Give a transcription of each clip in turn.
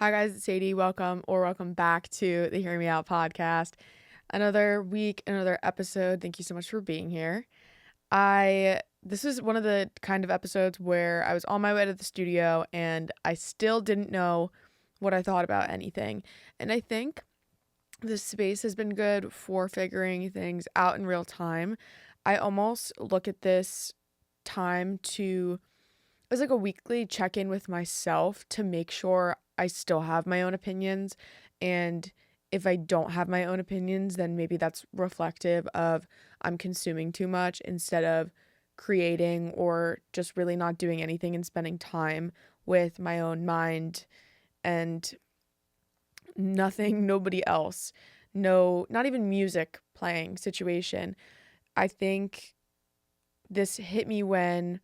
Hi guys, it's Sadie. Welcome back to the Hear Me Out podcast. Another week, another episode. Thank you so much for being here. This is one of the kind of episodes where I was on my way to the studio and I still didn't know what I thought about anything. And I think this space has been good for figuring things out in real time. I almost look at this time to as like a weekly check-in with myself to make sure I still have my own opinions. And if I don't have my own opinions, then maybe that's reflective of I'm consuming too much instead of creating or just really not doing anything and spending time with my own mind and nothing, nobody else. No, not even music playing situation. I think this hit me when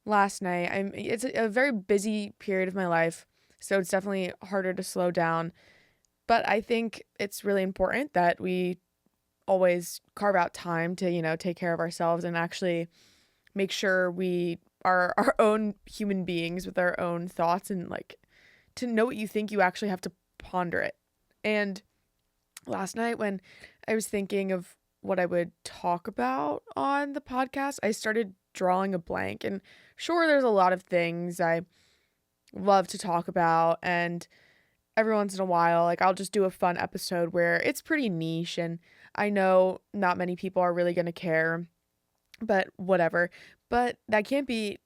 last night it's a very busy period of my life, so it's definitely harder to slow down, but I think it's really important that we always carve out time to, take care of ourselves and actually make sure we are our own human beings with our own thoughts, and like to know what you think, you actually have to ponder it. And last night when I was thinking of what I would talk about on the podcast, I started drawing a blank. And sure, there's a lot of things I love to talk about. And every once in a while, like I'll just do a fun episode where it's pretty niche and I know not many people are really going to care, but whatever. But that can't be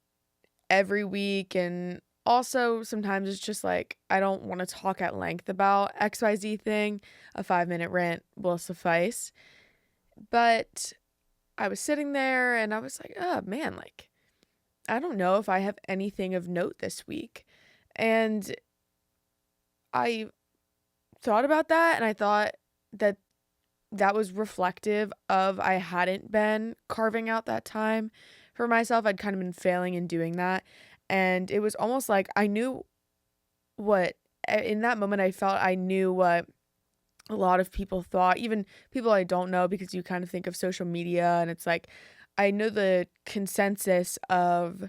every week. And also, sometimes it's just like, I don't want to talk at length about XYZ thing. A 5-minute rant will suffice. But I was sitting there and I was like, oh man, like, I don't know if I have anything of note this week. And I thought about that and I thought that that was reflective of I hadn't been carving out that time for myself. I'd kind of been failing in doing that. And it was almost like I knew what, in that moment, I felt I knew what a lot of people thought, even people I don't know, because you kind of think of social media and it's like, I know the consensus of,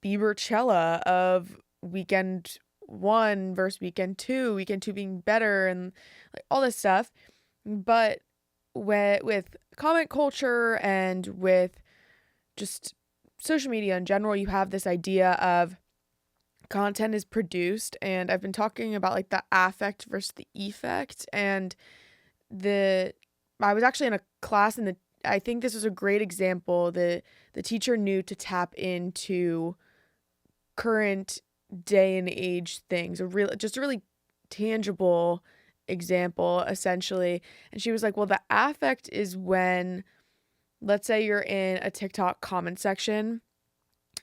Biebercella of weekend one versus weekend two being better and like all this stuff. But with comment culture and with just social media in general, you have this idea of content is produced, and I've been talking about like the affect versus the effect. And the I was actually in a class, and I think this was a great example. The teacher knew to tap into current day and age things, just a really tangible example essentially. And she was like, well, the affect is when, let's say you're in a TikTok comment section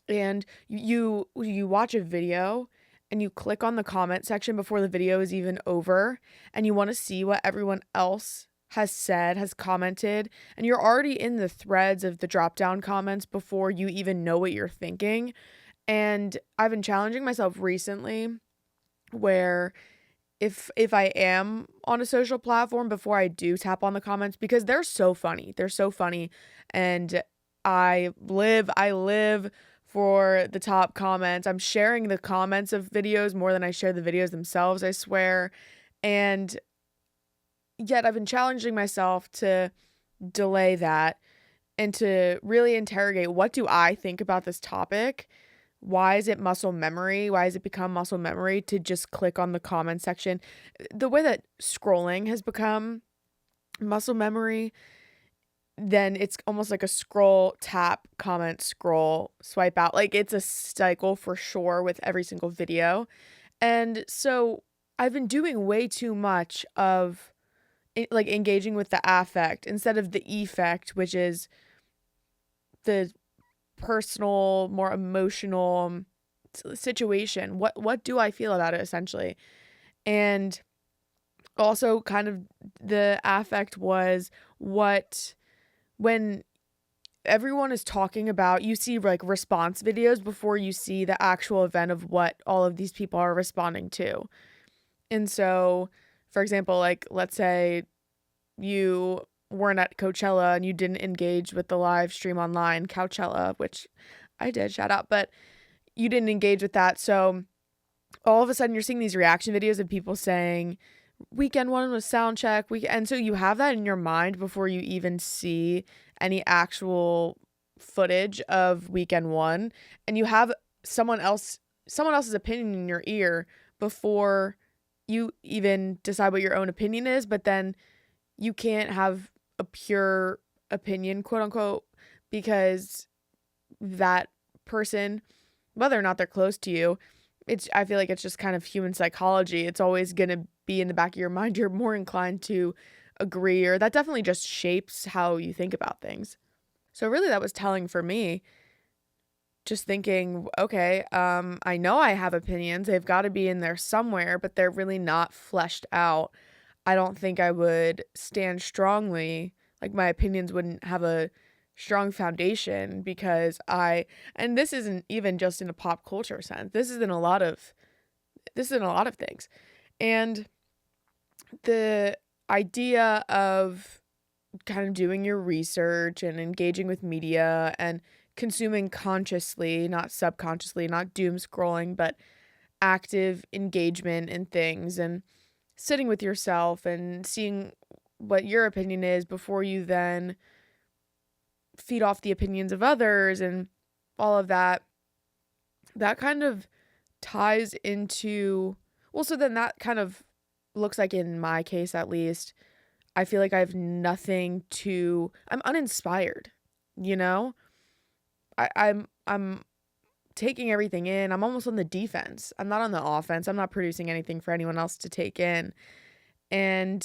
and you watch a video and you click on the comment section before the video is even over, and you want to see what everyone else has said, has commented, and you're already in the threads of the drop down comments before you even know what you're thinking. And I've been challenging myself recently where if I am on a social platform, before I do tap on the comments, because they're so funny. They're so funny. And I live for the top comments. I'm sharing the comments of videos more than I share the videos themselves, I swear. And yet I've been challenging myself to delay that and to really interrogate, what do I think about this topic? Why is it muscle memory? Why has it become muscle memory to just click on the comment section? The way that scrolling has become muscle memory, then it's almost like a scroll, tap, comment, scroll, swipe out. Like it's a cycle for sure with every single video. And so I've been doing way too much of like engaging with the affect instead of the effect, which is the personal, more emotional situation. What do I feel about it essentially? And also kind of the affect was what when everyone is talking about, you see like response videos before you see the actual event of what all of these people are responding to. And so, for example, like let's say you weren't at Coachella and you didn't engage with the live stream online, Coachella, which I did, shout out, but you didn't engage with that. So all of a sudden you're seeing these reaction videos of people saying weekend one was sound check and so you have that in your mind before you even see any actual footage of weekend one, and you have someone else's opinion in your ear before you even decide what your own opinion is. But then you can't have a pure opinion, quote unquote, because that person, whether or not they're close to you, I feel like it's just kind of human psychology. It's always going to be in the back of your mind. You're more inclined to agree, or that definitely just shapes how you think about things. So really that was telling for me, just thinking, okay, I know I have opinions. They've got to be in there somewhere, but they're really not fleshed out. I don't think I would stand strongly, like my opinions wouldn't have a strong foundation because and this isn't even just in a pop culture sense. This is in a lot of things. And the idea of kind of doing your research and engaging with media and consuming consciously, not subconsciously, not doom scrolling, but active engagement in things and sitting with yourself and seeing what your opinion is before you then feed off the opinions of others and all of that. That kind of ties into, well, so then that kind of looks like, in my case at least, I feel like I have I'm uninspired, you know? I'm taking everything in. I'm almost on the defense. I'm not on the offense. I'm not producing anything for anyone else to take in. And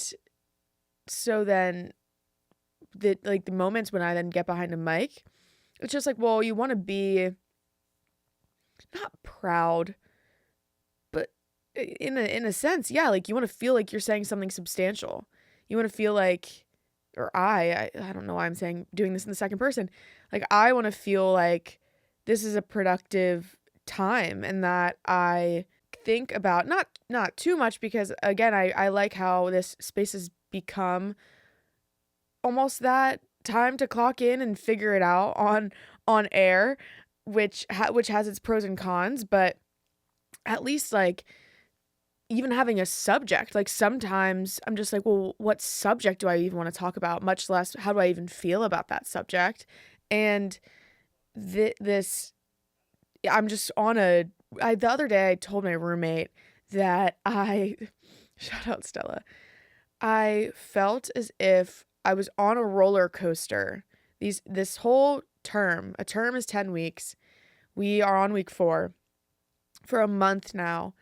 so then the moments when I then get behind a mic, it's just like, well, you want to be not proud, but in a sense, yeah, like you want to feel like you're saying something substantial. You want to feel like, or I don't know why I'm doing this in the second person. Like I want to feel like this is a productive time and that I think about not too much, because again, I like how this space has become almost that time to clock in and figure it out on air, which has its pros and cons, but at least like even having a subject, like sometimes I'm just like, well, what subject do I even want to talk about, much less how do I even feel about that subject. And this I'm just on the other day I told my roommate that shout out Stella, I felt as if I was on a roller coaster. This whole term, a term is 10 weeks. We are on week 4. For a month now,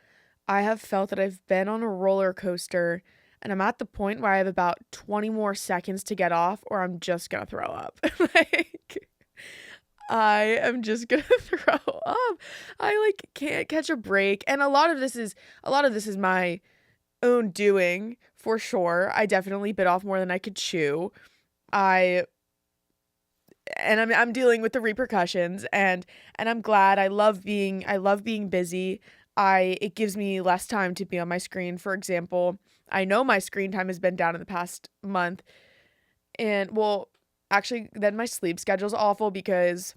I have felt that I've been on a roller coaster and I'm at the point where I have about 20 more seconds to get off or I'm just going to throw up. Like I am just going to throw up. I like can't catch a break. And a lot of this is my own doing, for sure. I definitely bit off more than I could chew. I'm dealing with the repercussions, and I'm glad. I love being busy. It gives me less time to be on my screen. For example, I know my screen time has been down in the past month, and well, actually then my sleep schedule's awful because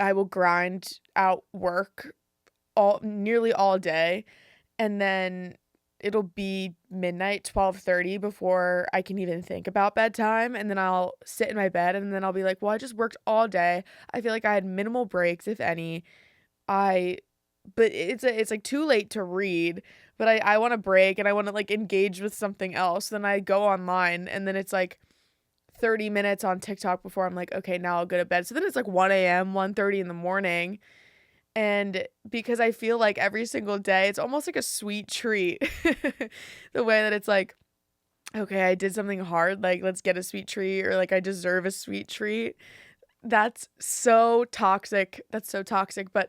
I will grind out work nearly all day, and then it'll be midnight, 12:30 before I can even think about bedtime, and then I'll sit in my bed and then I'll be like, well, I just worked all day. I feel like I had minimal breaks, if any. But it's like too late to read, but I want to break and I want to like engage with something else. Then I go online and then it's like 30 minutes on TikTok before I'm like, okay, now I'll go to bed. So then it's like 1 a.m., 1:30 in the morning. And because I feel like every single day, it's almost like a sweet treat. The way that it's like, okay, I did something hard, like let's get a sweet treat, or like I deserve a sweet treat. That's so toxic. But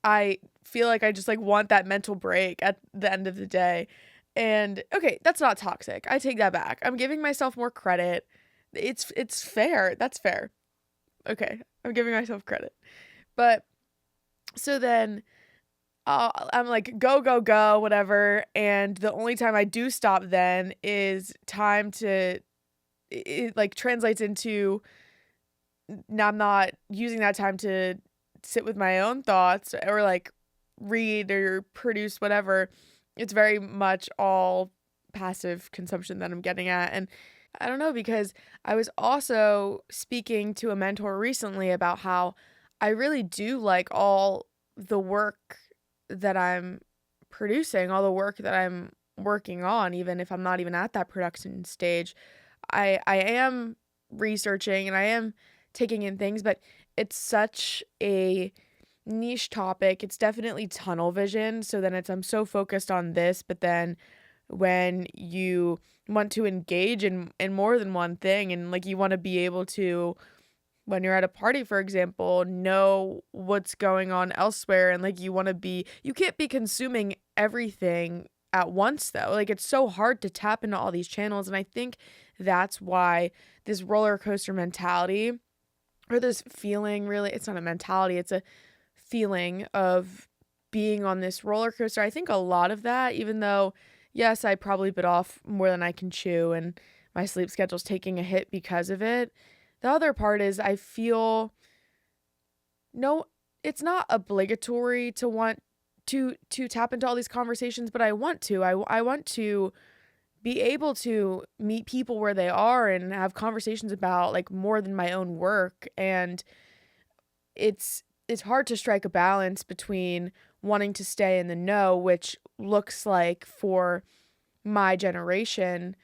I feel like I just like want that mental break at the end of the day. And okay, that's not toxic. I take that back. I'm giving myself more credit. It's fair. That's fair. Okay, I'm giving myself credit. But so then I'm like, go, go, go, whatever. And the only time I do stop then is time to, it like translates into, now I'm not using that time to sit with my own thoughts or like read or produce whatever. It's very much all passive consumption that I'm getting at. And I don't know, because I was also speaking to a mentor recently about how I really do like all the work that I'm producing, all the work that I'm working on, even if I'm not even at that production stage. I am researching and I am taking in things, but it's such a niche topic. It's definitely tunnel vision. So then I'm so focused on this, but then when you want to engage in more than one thing, and like you want to be able to, when you're at a party, for example, know what's going on elsewhere, and like you can't be consuming everything at once though. Like it's so hard to tap into all these channels, and I think that's why this roller coaster mentality, or this feeling, really, it's not a mentality, it's a feeling of being on this roller coaster. I think a lot of that, even though, yes, I probably bit off more than I can chew and my sleep schedule's taking a hit because of it. The other part is I feel no, it's not obligatory to want to tap into all these conversations, but I want to. I want to be able to meet people where they are and have conversations about like more than my own work. And it's hard to strike a balance between wanting to stay in the know, which looks like for my generation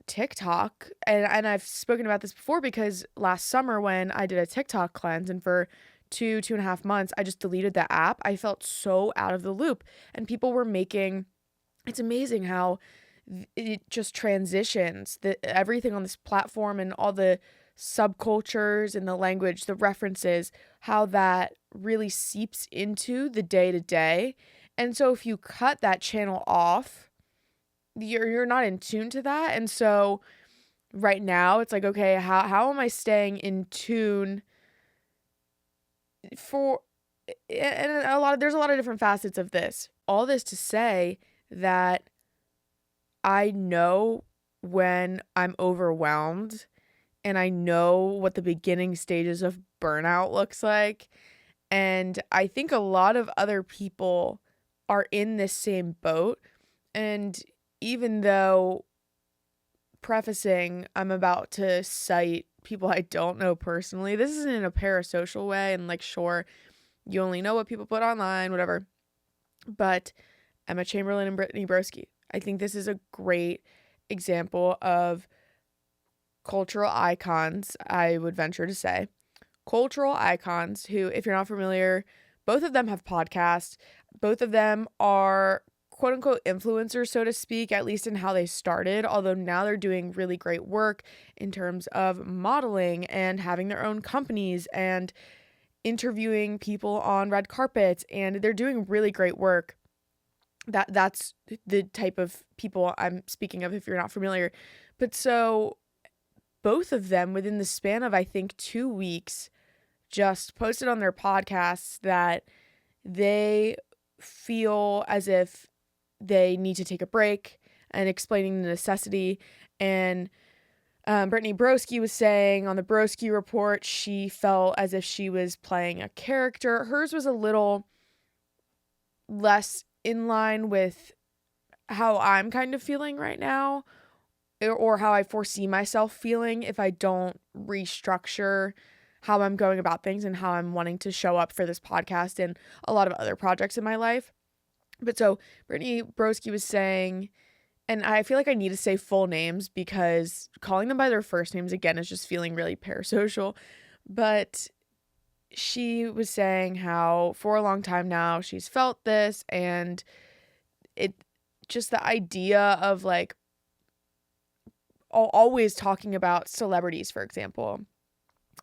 TikTok. And I've spoken about this before because last summer when I did a TikTok cleanse, and for 2.5 months I just deleted the app, I felt so out of the loop. And people were making, it's amazing how it just transitions, everything on this platform and all the subcultures and the language, the references, how that really seeps into the day to day. And so if you cut that channel off, you're not in tune to that. And so right now it's like, okay, how am I staying in tune for, and there's a lot of different facets of this. All this to say that I know when I'm overwhelmed, and I know what the beginning stages of burnout looks like. And I think a lot of other people are in this same boat. And even though, prefacing, I'm about to cite people I don't know personally, this isn't in a parasocial way, and like, sure, you only know what people put online, whatever. But Emma Chamberlain and Brittany Broski, I think this is a great example of cultural icons, I would venture to say. Cultural icons who, if you're not familiar, both of them have podcasts. Both of them are quote unquote influencers, so to speak, at least in how they started, although now they're doing really great work in terms of modeling and having their own companies and interviewing people on red carpets, and they're doing really great work. That's the type of people I'm speaking of if you're not familiar. But so both of them, within the span of I think 2 weeks, just posted on their podcasts that they feel as if they need to take a break, and explaining the necessity. And Brittany Broski was saying on the Broski Report, she felt as if she was playing a character. Hers was a little less in line with how I'm kind of feeling right now, or how I foresee myself feeling if I don't restructure how I'm going about things and how I'm wanting to show up for this podcast and a lot of other projects in my life. But so Brittany Broski was saying, and I feel like I need to say full names because calling them by their first names again is just feeling really parasocial. But she was saying how for a long time now she's felt this, and it just the idea of like always talking about celebrities, for example.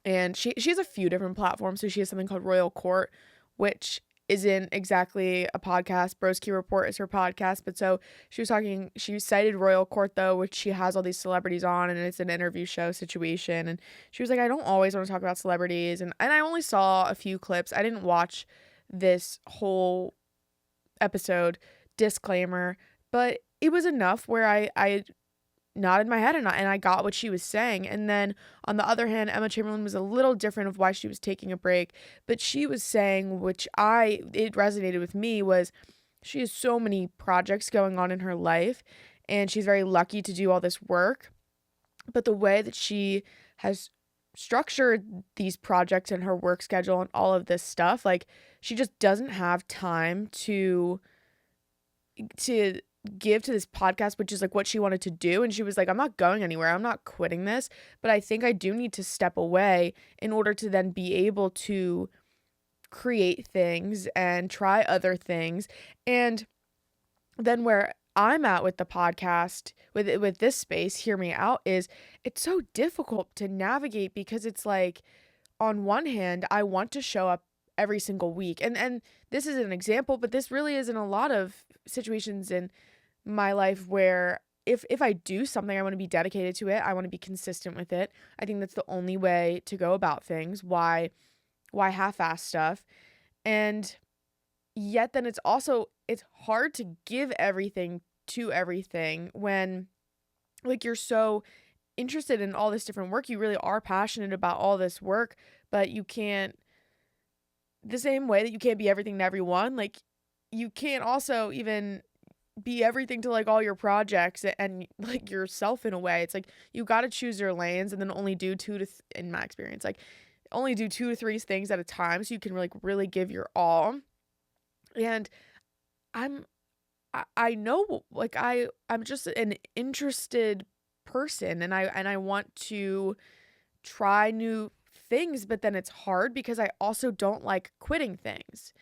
And she has a few different platforms. So she has something called Royal Court, which isn't exactly a podcast. Broski Report is her podcast. But so she cited Royal Court though, which she has all these celebrities on, and it's an interview show situation. And she was like, I don't always want to talk about celebrities. And I only saw a few clips. I didn't watch this whole episode, disclaimer, but it was enough where I nodded my head, and I got what she was saying. And then on the other hand, Emma Chamberlain was a little different of why she was taking a break, but she was saying, it resonated with me, was she has so many projects going on in her life, and she's very lucky to do all this work. But the way that she has structured these projects and her work schedule and all of this stuff, like, she just doesn't have time to give to this podcast, which is like what she wanted to do. And she was like, I'm not going anywhere. I'm not quitting this, but I think I do need to step away in order to then be able to create things and try other things. And then where I'm at with the podcast, with this space, hear me out, is it's so difficult to navigate, because it's like, on one hand, I want to show up every single week. And this is an example, but this really is in a lot of situations in my life where if I do something, I want to be dedicated to it. I want to be consistent with it. I think that's the only way to go about things. Why half-ass stuff? And yet then it's hard to give everything to everything when, like, you're so interested in all this different work. You really are passionate about all this work, but you can't, the same way that you can't be everything to everyone, like, you can't also even be everything to, like, all your projects and like, yourself in a way. It's like, you got to choose your lanes and then only do in my experience, like, only do 2 to 3 things at a time, so you can, like, really give your all. And I know, like, I'm just an interested person, and I want to try new things, but then it's hard because I also don't like quitting things.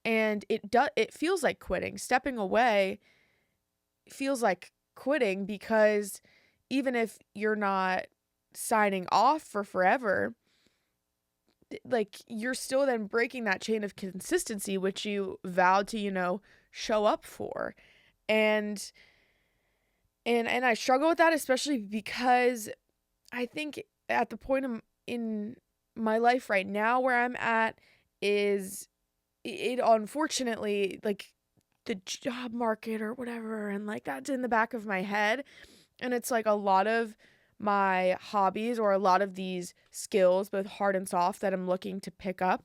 And it feels like quitting. Stepping away feels like quitting, because even if you're not signing off for forever, like, you're still then breaking that chain of consistency, which you vowed to, show up for. And I struggle with that, especially because I think at the point in my life right now where I'm at is it unfortunately, like, the job market or whatever, and like, that's in the back of my head. And it's like a lot of my hobbies, or a lot of these skills, both hard and soft, that I'm looking to pick up,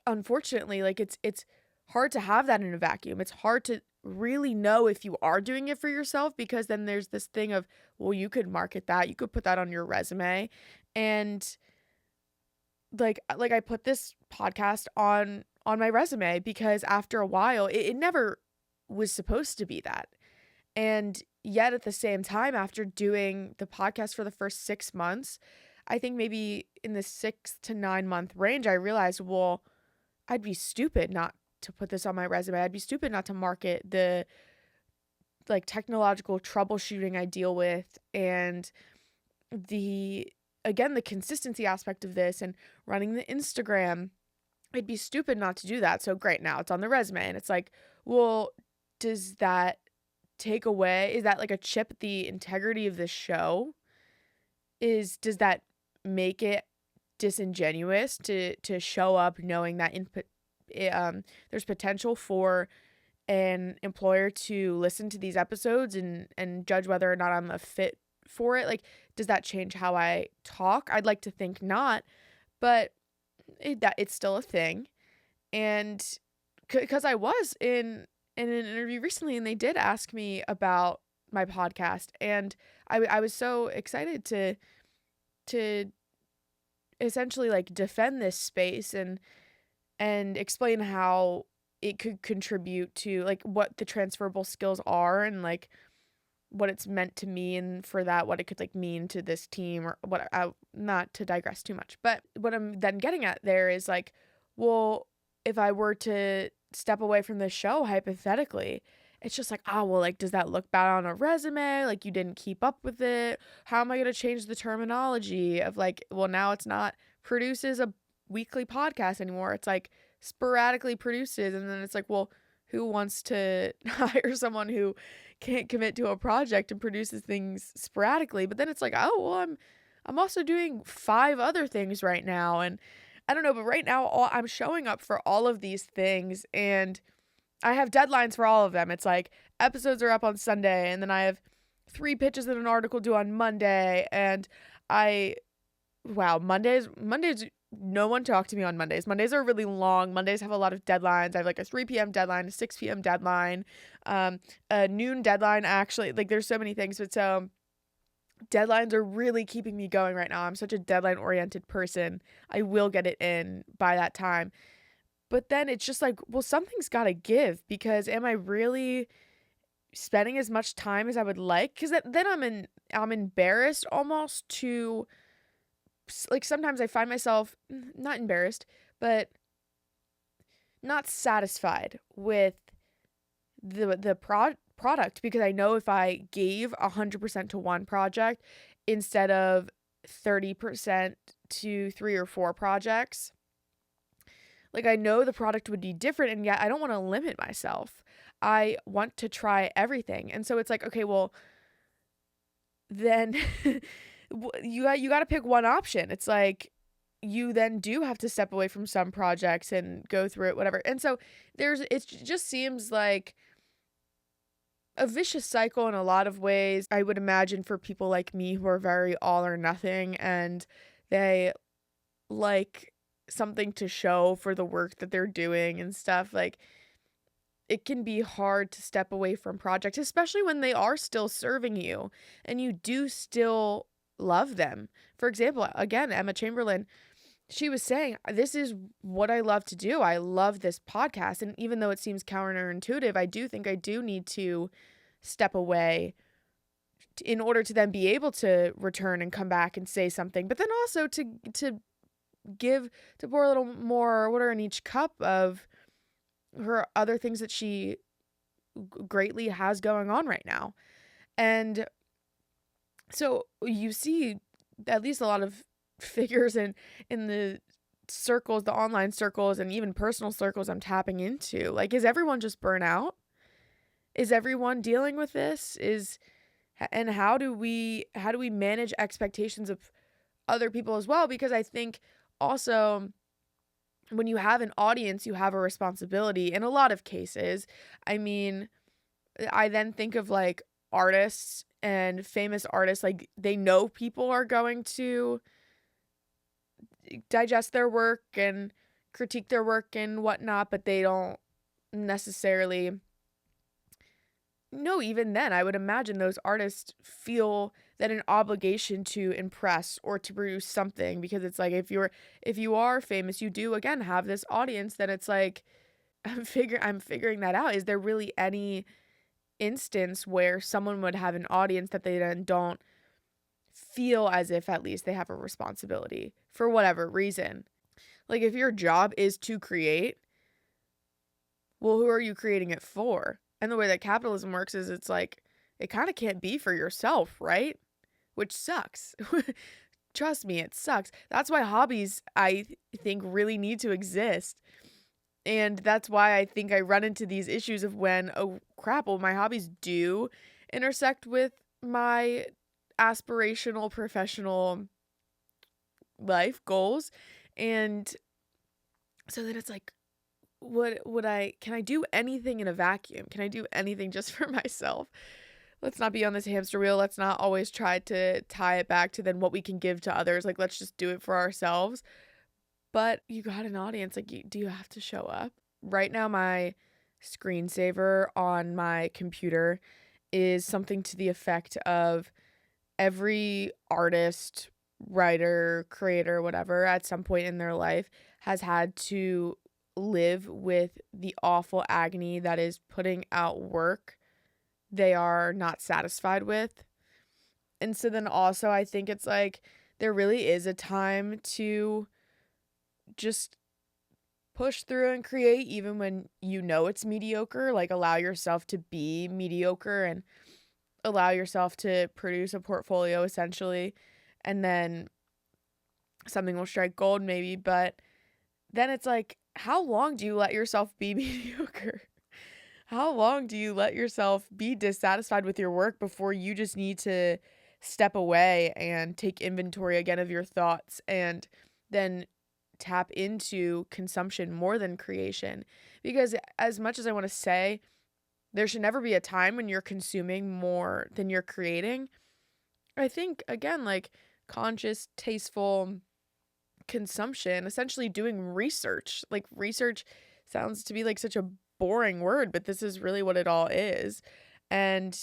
unfortunately, like, it's hard to have that in a vacuum. It's hard to really know if you are doing it for yourself, because then there's this thing of, well, you could market that, you could put that on your resume. And like I put this podcast on my resume because after a while it never was supposed to be that. And yet at the same time, after doing the podcast for the first 6 months, I think maybe in the 6 to 9 month range, I realized, well, I'd be stupid not to put this on my resume. I'd be stupid not to market the, like, technological troubleshooting I deal with, and the consistency aspect of this, and running the Instagram. I'd be stupid not to do that. So great, now it's on the resume. And it's like, well, does that take away, is that like a chip at the integrity of the show? Does that make it disingenuous to show up knowing that there's potential for an employer to listen to these episodes and judge whether or not I'm a fit for it? Like, does that change how I talk? I'd like to think not, but it's still a thing. And because I was in an interview recently, and they did ask me about my podcast, and I was so excited to essentially, like, defend this space and explain how it could contribute to, like, what the transferable skills are, and like what it's meant to me, and for that, what it could, like, mean to this team, or what not to digress too much. But what I'm then getting at there is, like, well, if I were to step away from this show, hypothetically, it's just like, well, like, does that look bad on a resume? Like, you didn't keep up with it. How am I going to change the terminology of, like, well, now it's not produces a weekly podcast anymore. It's like sporadically produces. And then it's like, well, who wants to hire someone who can't commit to a project and produces things sporadically? But then it's like, oh, well, I'm also doing 5 other things right now. And I don't know, but right now I'm showing up for all of these things, and I have deadlines for all of them. It's like episodes are up on Sunday, and then I have 3 pitches in an article due on Monday, and Mondays, no one talked to me on Mondays. Mondays are really long. Mondays have a lot of deadlines. I have like a 3 p.m. deadline, a 6 p.m. deadline, a noon deadline, actually. Like, there's so many things. But so deadlines are really keeping me going right now. I'm such a deadline-oriented person. I will get it in by that time. But then it's just like, well, something's got to give, because am I really spending as much time as I would like? Because then I'm embarrassed almost to, like, sometimes I find myself not embarrassed, but not satisfied with the product, because I know if I gave 100% to one project instead of 30% to 3 or 4 projects, like, I know the product would be different, and yet I don't want to limit myself. I want to try everything. And so it's like, okay, well, then you got to pick one option. It's like, you then do have to step away from some projects and go through it, whatever. And so it just seems like a vicious cycle in a lot of ways. I would imagine for people like me who are very all or nothing, and they like something to show for the work that they're doing and stuff, like, it can be hard to step away from projects, especially when they are still serving you and you do still love them. For example, again, Emma Chamberlain, she was saying, this is what I love to do. I love this podcast. And even though it seems counterintuitive, I do think I do need to step away in order to then be able to return and come back and say something. But then also to pour a little more water in each cup of her other things that she greatly has going on right now. And so you see at least a lot of figures in the circles, the online circles, and even personal circles I'm tapping into. Like, is everyone just burnout? Is everyone dealing with this? And how do we manage expectations of other people as well? Because I think also, when you have an audience, you have a responsibility in a lot of cases. I mean, I then think of like artists and famous artists, like, they know people are going to digest their work and critique their work and whatnot, but they don't necessarily know. Even then, I would imagine those artists feel that an obligation to impress or to produce something, because it's like, if you are famous, you do again have this audience. Then it's like, I'm figuring that out. Is there really any instance where someone would have an audience that they then don't feel as if at least they have a responsibility for whatever reason? Like, if your job is to create, well, who are you creating it for? And the way that capitalism works is, it's like, it kind of can't be for yourself, right? Which sucks. Trust me, it sucks. That's why hobbies, I think, really need to exist. And that's why I think I run into these issues of when, oh crap, well, my hobbies do intersect with my aspirational professional life goals. And so then it's like, can I do anything in a vacuum? Can I do anything just for myself? Let's not be on this hamster wheel. Let's not always try to tie it back to then what we can give to others. Like, let's just do it for ourselves. But you got an audience. Like, do you have to show up? Right now, my screensaver on my computer is something to the effect of, every artist, writer, creator, whatever, at some point in their life has had to live with the awful agony that is putting out work they are not satisfied with. And so then also, I think it's like, there really is a time to just push through and create, even when you know it's mediocre. Like, allow yourself to be mediocre and allow yourself to produce a portfolio, essentially, and then something will strike gold maybe. But then it's like, how long do you let yourself be mediocre? How long do you let yourself be dissatisfied with your work before you just need to step away and take inventory again of your thoughts, and then tap into consumption more than creation? Because as much as I want to say There should never be a time when you're consuming more than you're creating. I think, again, like conscious, tasteful consumption, essentially doing research. Like, research sounds to be like such a boring word, but this is really what it all is. And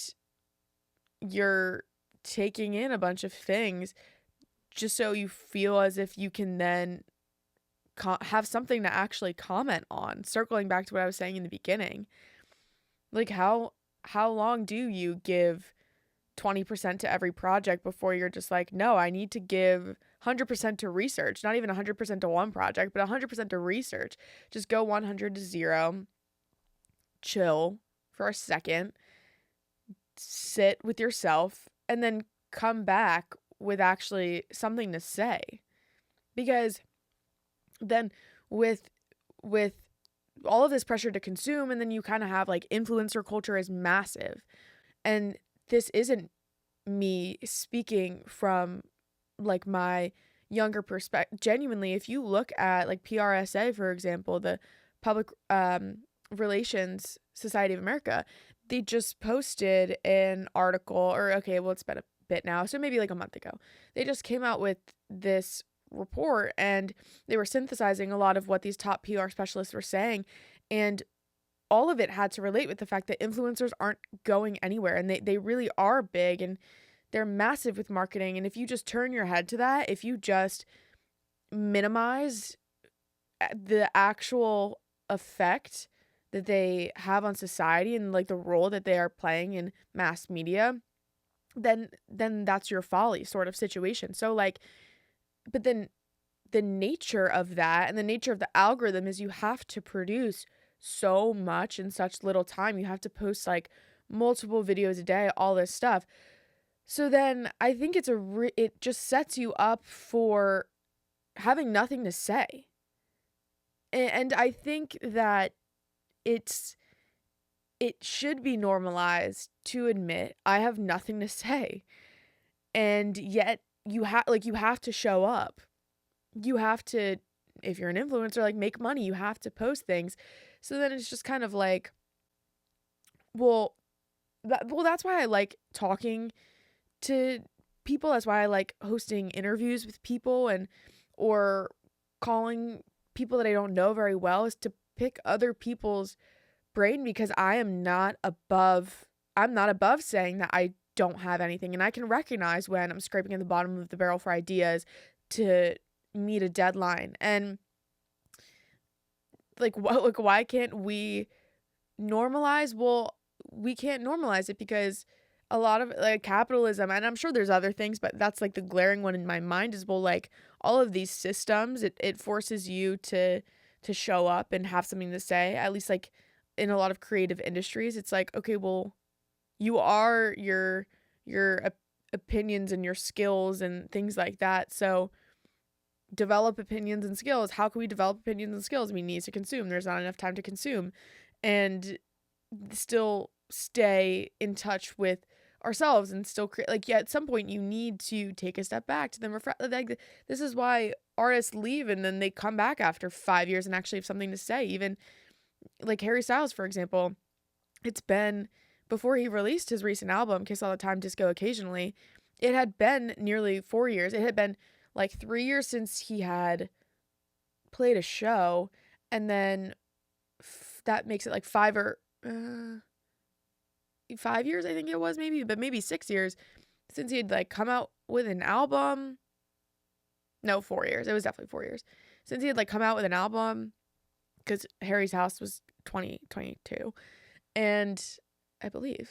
you're taking in a bunch of things just so you feel as if you can then have something to actually comment on. Circling back to what I was saying in the beginning, like how long do you give 20% to every project before you're just like, no, I need to give 100% to research, not even 100% to one project, but 100% to research. Just go 100 to 0, chill for a second, sit with yourself, and then come back with actually something to say. Because then with all of this pressure to consume, and then you kind of have like influencer culture is massive. And this isn't me speaking from like my younger perspective. Genuinely, if you look at like PRSA, for example, the Public Relations Society of America, they just posted an article, or okay, well, it's been a bit now, so maybe like a month ago. They just came out with this report, and they were synthesizing a lot of what these top PR specialists were saying, and all of it had to relate with the fact that influencers aren't going anywhere, and they really are big, and they're massive with marketing. And if you just turn your head to that, if you just minimize the actual effect that they have on society and like the role that they are playing in mass media, then that's your folly sort of situation. So like, but then the nature of that and the nature of the algorithm is you have to produce so much in such little time. You have to post like multiple videos a day, all this stuff. So then I think it just sets you up for having nothing to say. And I think that it should be normalized to admit I have nothing to say. And yet you have to show up. You have to, if you're an influencer, like make money, you have to post things. So then it's just kind of like, that's why I like talking to people. That's why I like hosting interviews with people or calling people that I don't know very well, is to pick other people's brain, because I'm not above saying that I don't have anything, and I can recognize when I'm scraping at the bottom of the barrel for ideas to meet a deadline. And like why can't we normalize? Well, we can't normalize it because a lot of like capitalism, and I'm sure there's other things, but that's like the glaring one in my mind, is well, like all of these systems, it forces you to show up and have something to say. At least like in a lot of creative industries, it's like, okay, well, you are your opinions and your skills and things like that. So develop opinions and skills. How can we develop opinions and skills? We need to consume. There's not enough time to consume, and still stay in touch with ourselves and still create. Like, yeah, at some point you need to take a step back to then reflect. Like, this is why artists leave and then they come back after 5 years and actually have something to say. Even like Harry Styles, for example, it's been, before he released his recent album, Kiss All the Time, Disco Occasionally, it had been nearly 4 years. It had been like 3 years since he had played a show, and then that makes it like 5 years, I think it was, maybe 6 years since he had like come out with an album. No, 4 years. It was definitely 4 years since he had like come out with an album, because Harry's House was 2022, and I believe,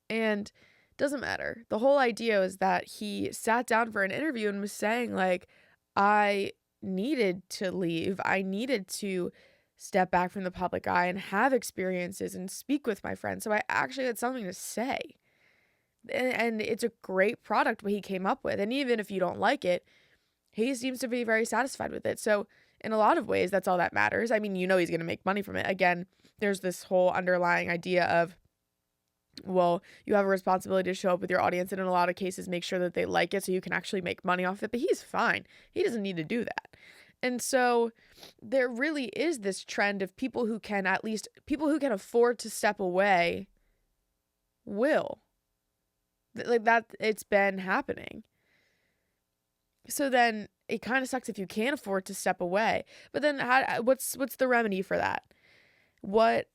and doesn't matter. The whole idea is that he sat down for an interview and was saying like, I needed to leave. I needed to step back from the public eye and have experiences and speak with my friends. So I actually had something to say. And it's a great product what he came up with. And even if you don't like it, he seems to be very satisfied with it. So in a lot of ways, that's all that matters. I mean, he's going to make money from it. Again, there's this whole underlying idea of, well, you have a responsibility to show up with your audience, and in a lot of cases make sure that they like it so you can actually make money off it. But he's fine. He doesn't need to do that. And so there really is this trend of people who can afford to step away will. Like that, it's been happening. So then it kind of sucks if you can't afford to step away. But then what's the remedy for that? What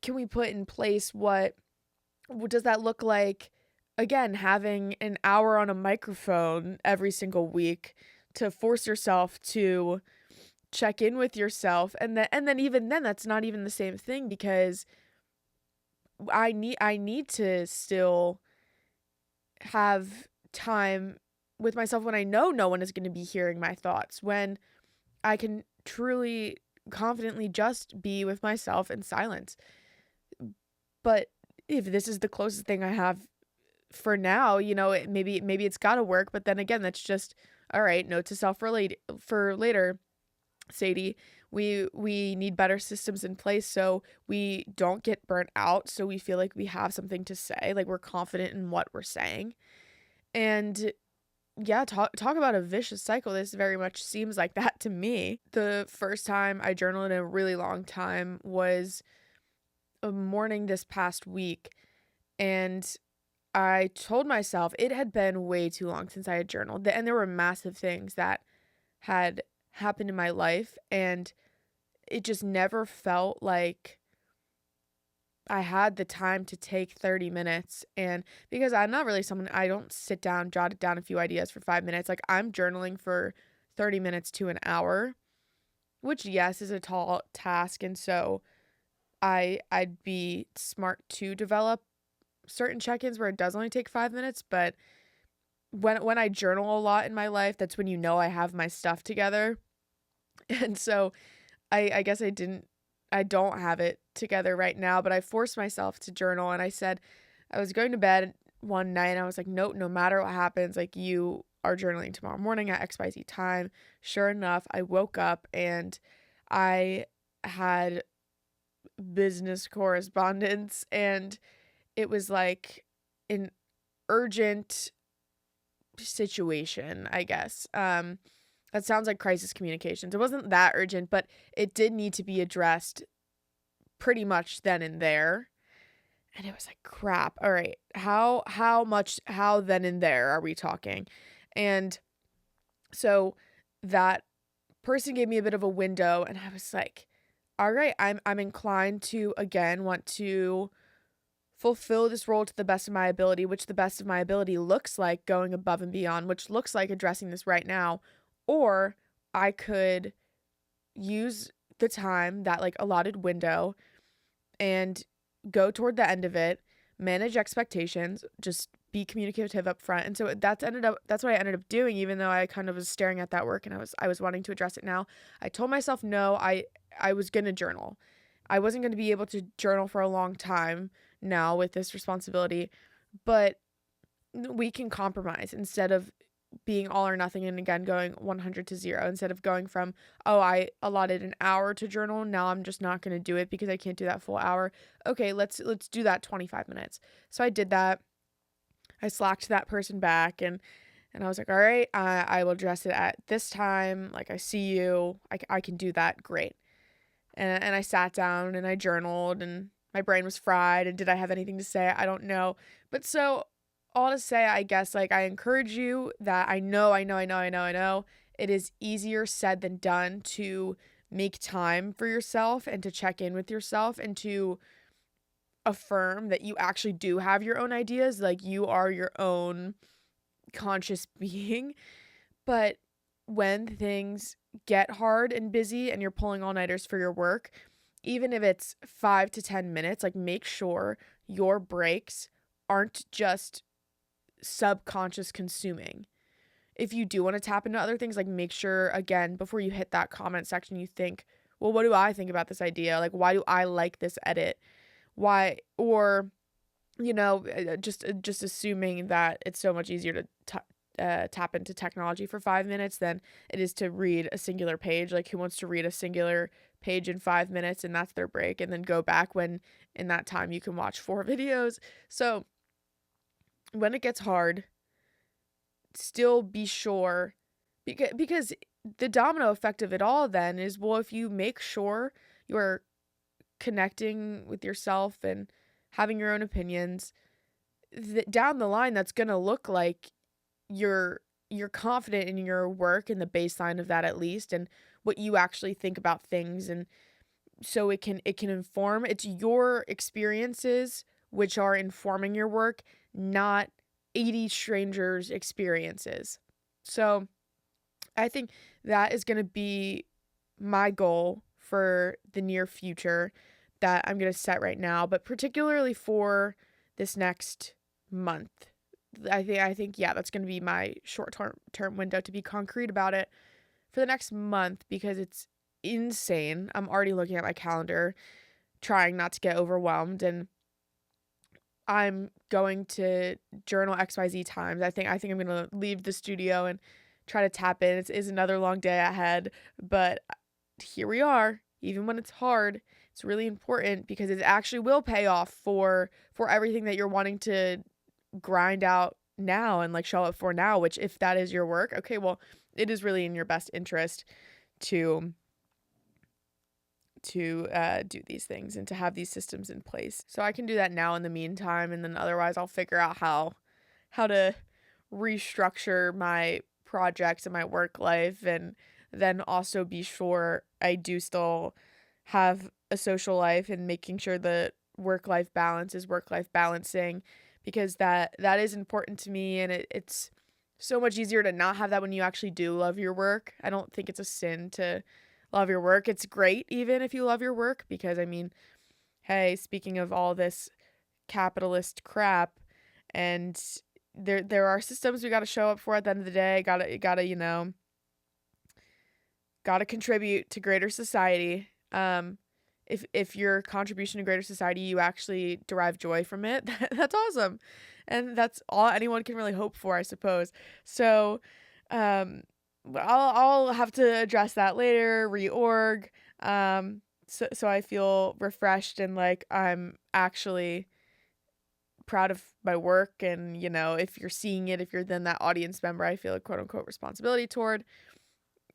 can we put in place? What does that look like? Again, having an hour on a microphone every single week to force yourself to check in with yourself, and then even then that's not even the same thing, because I need to still have time with myself when I know no one is going to be hearing my thoughts, when I can truly confidently just be with myself in silence. But if this is the closest thing I have for now, maybe it's got to work, but then again, that's just all right. Note to self for later, Sadie. We need better systems in place so we don't get burnt out, so we feel like we have something to say, like we're confident in what we're saying. And yeah, talk about a vicious cycle. This very much seems like that to me. The first time I journaled in a really long time was a morning this past week, and I told myself it had been way too long since I had journaled, and there were massive things that had happened in my life, and it just never felt like I had the time to take 30 minutes. And because I'm not really someone, I don't sit down, jot down a few ideas for 5 minutes. Like, I'm journaling for 30 minutes to an hour, which, yes, is a tall task. And so I'd be smart to develop certain check-ins where it does only take 5 minutes. But when I journal a lot in my life, that's when I have my stuff together. And so I guess I don't have it together right now, but I forced myself to journal, and I said I was going to bed one night and I was like, nope, no matter what happens, like, you are journaling tomorrow morning at XYZ time. Sure enough, I woke up and I had business correspondence, and it was like an urgent situation, I guess. That sounds like crisis communications. It wasn't that urgent, but it did need to be addressed pretty much then and there. And it was like, crap. All right. How then and there are we talking? And so that person gave me a bit of a window, and I was like, all right, I'm inclined to again want to fulfill this role to the best of my ability, which the best of my ability looks like going above and beyond, which looks like addressing this right now. Or I could use the time, that like allotted window, and go toward the end of it, manage expectations, just be communicative up front. And so that's what I ended up doing, even though I kind of was staring at that work and I was wanting to address it now. I told myself no, I was going to journal. I wasn't going to be able to journal for a long time now with this responsibility, but we can compromise instead of being all or nothing, and again going 100 to 0, instead of going from, oh, I allotted an hour to journal, now I'm just not going to do it because I can't do that full hour. Okay, let's do that 25 minutes. So I did that. I slacked that person back, and I was like, all right, I will address it at this time. Like, I see you. I can do that. Great. And I sat down and I journaled, and my brain was fried. And did I have anything to say? I don't know. But so all to say, I guess, like, I encourage you that I know it is easier said than done to make time for yourself and to check in with yourself and to affirm that you actually do have your own ideas, like you are your own conscious being. But when things get hard and busy and you're pulling all-nighters for your work, even if it's 5 to 10 minutes, like, make sure your breaks aren't just subconscious consuming. If you do want to tap into other things, like, make sure, again, before you hit that comment section, you think, well, what do I think about this idea? Like, why do I like this edit? Why? Or, just assuming that it's so much easier to tap into technology for 5 minutes than it is to read a singular page. Like, who wants to read a singular page in 5 minutes and that's their break, and then go back when in that time you can watch 4 videos? So when it gets hard, still be sure, because the domino effect of it all then is, well, if you make sure you're connecting with yourself and having your own opinions, down the line, that's going to look like you're you're confident in your work and the baseline of that at least, and what you actually think about things. And so it can inform, it's your experiences which are informing your work, not 80 strangers experiences. So I think that is going to be my goal for the near future that I'm going to set right now, but particularly for this next month. I think yeah, that's going to be my short term window to be concrete about it for the next month, because it's insane. I'm already looking at my calendar, trying not to get overwhelmed, and I'm going to journal XYZ times. I think I'm going to leave the studio and try to tap in. It's another long day ahead, but here we are. Even when it's hard, it's really important because it actually will pay off for everything that you're wanting to grind out now and like show up for now, which if that is your work, okay, well, it is really in your best interest to do these things and to have these systems in place. So I can do that now in the meantime, and then otherwise I'll figure out how to restructure my projects and my work life, and then also be sure I do still have a social life, and making sure that work-life balance is work-life balancing, because that is important to me, and it's so much easier to not have that when you actually do love your work. I don't think it's a sin to love your work. It's great even if you love your work, because I mean, hey, speaking of all this capitalist crap, and there are systems we got to show up for at the end of the day. Gotta contribute to greater society. If your contribution to greater society, you actually derive joy from it, that's awesome. And that's all anyone can really hope for, I suppose. So, I'll have to address that later, reorg. So I feel refreshed and like I'm actually proud of my work. And, if you're seeing it, if you're then that audience member, I feel a quote unquote responsibility toward,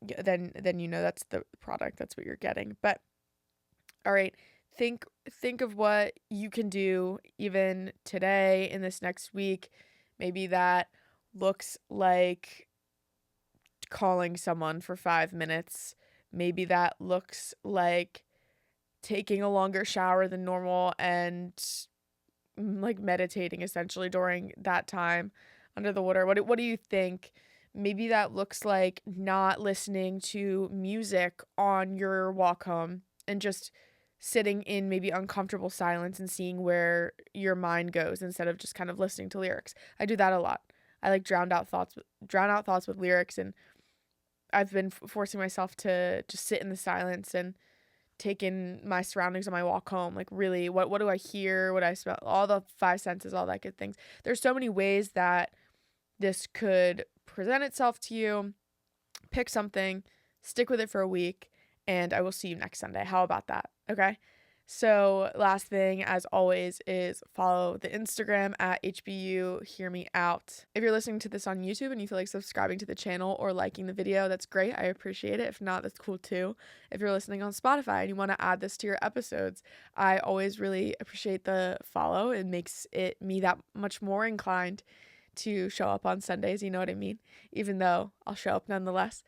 then that's the product, that's what you're getting. But all right, think of what you can do even today in this next week. Maybe that looks like calling someone for 5 minutes. Maybe that looks like taking a longer shower than normal and like meditating essentially during that time under the water. What do you think? Maybe that looks like not listening to music on your walk home and just sitting in maybe uncomfortable silence and seeing where your mind goes instead of just kind of listening to lyrics. I do that a lot. I like drown out thoughts with lyrics, and I've been forcing myself to just sit in the silence and take in my surroundings on my walk home. Like really, what do I hear? What do I smell? All the five senses, all that good things. There's so many ways that this could present itself to you. Pick something, stick with it for a week, and I will see you next Sunday. How about that? Okay. So last thing, as always, is follow the Instagram at HBU Hear Me Out. If you're listening to this on YouTube and you feel like subscribing to the channel or liking the video, that's great. I appreciate it. If not, that's cool too. If you're listening on Spotify and you want to add this to your episodes, I always really appreciate the follow. It makes me that much more inclined to show up on Sundays, you know what I mean? Even though I'll show up nonetheless.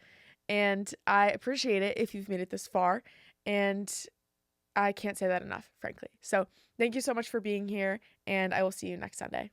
And I appreciate it if you've made it this far. And I can't say that enough, frankly. So thank you so much for being here, and I will see you next Sunday.